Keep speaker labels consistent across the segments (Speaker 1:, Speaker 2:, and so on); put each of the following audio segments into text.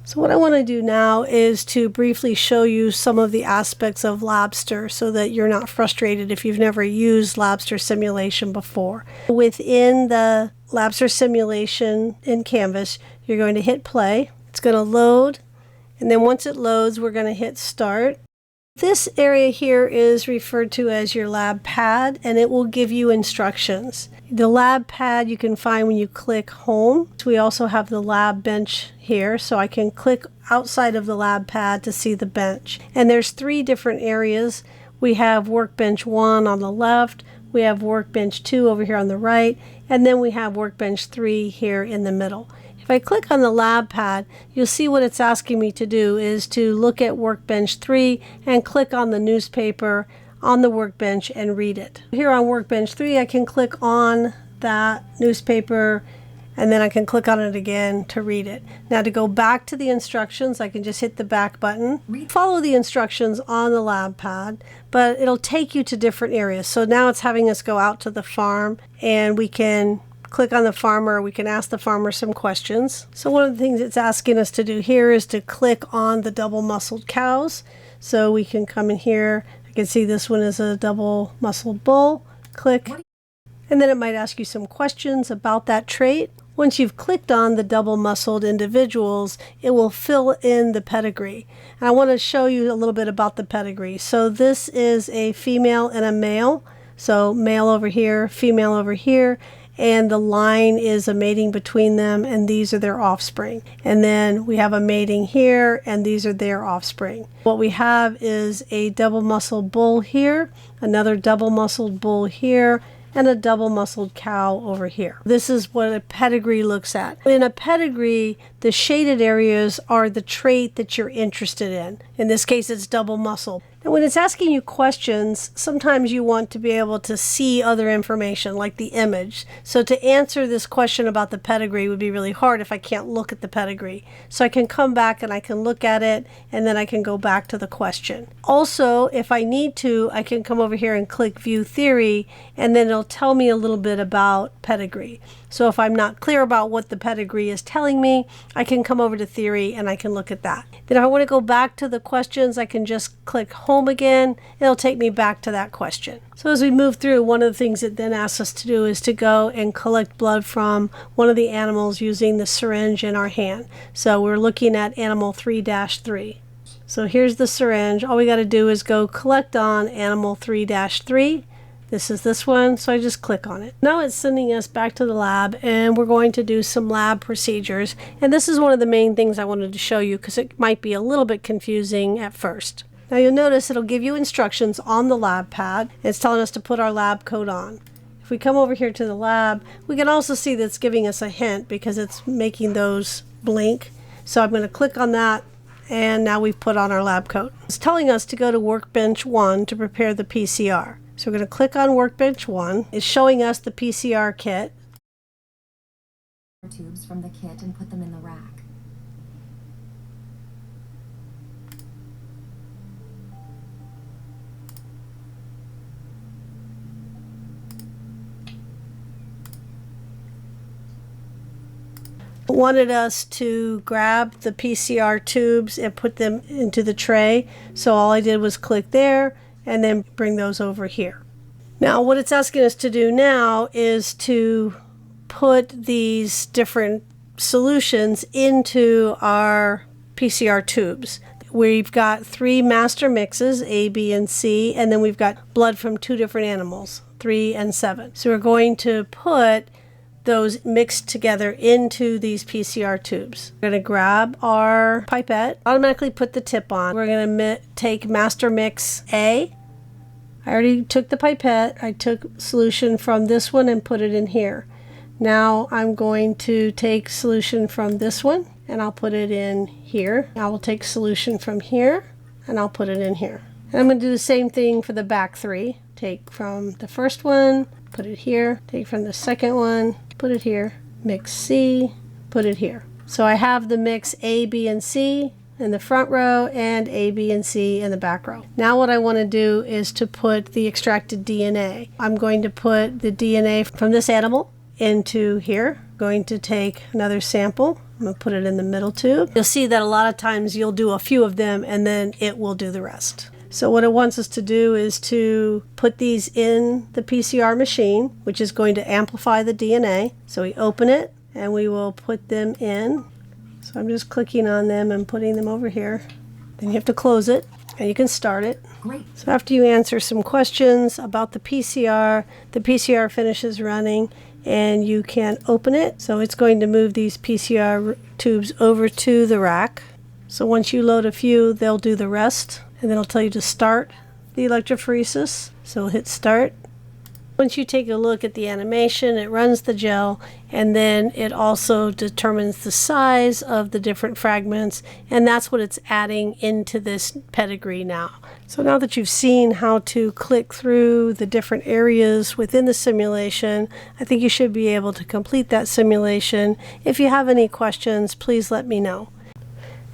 Speaker 1: So what I want to do now is to briefly show you some of the aspects of Labster so that you're not frustrated if you've never used Labster simulation before. Within the Labster simulation in Canvas, you're going to hit play. It's going to load, and then once it loads, we're going to hit start. This area here is referred to as your lab pad, and it will give you instructions. The lab pad you can find when you click home. We also have the lab bench here, so I can click outside of the lab pad to see the bench. And there's 3 different areas. We have workbench 1 on the left, we have workbench 2 over here on the right, and then we have workbench 3 here in the middle. If I click on the lab pad, you'll see what it's asking me to do is to look at workbench 3 and click on the newspaper on the workbench and read it. Here on workbench 3, I can click on that newspaper and then I can click on it again to read it. Now to go back to the instructions, I can just hit the back button. Follow the instructions on the lab pad, but it'll take you to different areas. So now it's having us go out to the farm, and we can click on the farmer. We can ask the farmer some questions. So one of the things it's asking us to do here is to click on the double-muscled cows. So we can come in here. I can see this one is a double-muscled bull. Click. And then it might ask you some questions about that trait. Once you've clicked on the double-muscled individuals, it will fill in the pedigree. And I want to show you a little bit about the pedigree. So this is a female and a male. So male over here, female over here. And the line is a mating between them, and these are their offspring. And then we have a mating here, and these are their offspring. What we have is a double-muscled bull here, another double-muscled bull here, and a double-muscled cow over here. This is what a pedigree looks at. In a pedigree, the shaded areas are the trait that you're interested in. In this case, it's double-muscled. And when it's asking you questions, sometimes you want to be able to see other information, like the image. So to answer this question about the pedigree would be really hard if I can't look at the pedigree. So I can come back and I can look at it, and then I can go back to the question. Also, if I need to, I can come over here and click View Theory, and then it'll tell me a little bit about pedigree. So if I'm not clear about what the pedigree is telling me, I can come over to Theory and I can look at that. Then if I want to go back to the questions, I can just click Home again. It'll take me back to that question. So as we move through, one of the things it then asks us to do is to go and collect blood from one of the animals using the syringe in our hand. So we're looking at animal 3-3. So here's the syringe. All we got to do is go collect on animal 3-3. This is this one, so I just click on it. Now it's sending us back to the lab, and we're going to do some lab procedures. And this is one of the main things I wanted to show you because it might be a little bit confusing at first. Now you'll notice it'll give you instructions on the lab pad. It's telling us to put our lab coat on. If we come over here to the lab, we can also see that it's giving us a hint because it's making those blink. So I'm going to click on that, and now we've put on our lab coat. It's telling us to go to workbench 1 to prepare the PCR. So we're going to click on workbench 1. It's showing us the PCR kit.
Speaker 2: Tubes from the kit and put them in the rack.
Speaker 1: Wanted us to grab the PCR tubes and put them into the tray. So all I did was click there and then bring those over here. Now what it's asking us to do now is to put these different solutions into our PCR tubes. We've got 3 master mixes, A, B, and C, and then we've got blood from 2 different animals, 3 and 7. So we're going to put those mixed together into these PCR tubes. We're going to grab our pipette, automatically put the tip on. We're going to take master mix A. I already took the pipette. I took solution from this one and put it in here. Now I'm going to take solution from this one and I'll put it in here. I will take solution from here and I'll put it in here. And I'm going to do the same thing for the back 3. Take from the first one, put it here. Take from the second one, put it here. Mix C, put it here. So I have the mix A, B, and C in the front row and A, B, and C in the back row. Now what I want to do is to put the extracted DNA. I'm going to put the DNA from this animal into here. I'm going to take another sample I'm going to put it in the middle tube. You'll see that a lot of times you'll do a few of them and then it will do the rest. So what it wants us to do is to put these in the PCR machine, which is going to amplify the DNA. So we open it and we will put them in. So I'm just clicking on them and putting them over here. Then you have to close it and you can start it.
Speaker 2: Great.
Speaker 1: So after you answer some questions about the PCR finishes running and you can open it. So it's going to move these PCR tubes over to the rack. So once you load a few, they'll do the rest. And then it'll tell you to start the electrophoresis. So we'll hit start. Once you take a look at the animation, it runs the gel, and then it also determines the size of the different fragments, and that's what it's adding into this pedigree now. So now that you've seen how to click through the different areas within the simulation, I think you should be able to complete that simulation. If you have any questions, please let me know.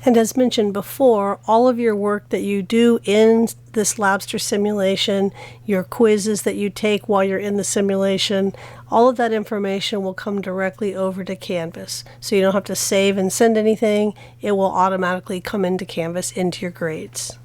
Speaker 1: And as mentioned before, all of your work that you do in this Labster simulation, your quizzes that you take while you're in the simulation, all of that information will come directly over to Canvas. So you don't have to save and send anything. It will automatically come into Canvas into your grades.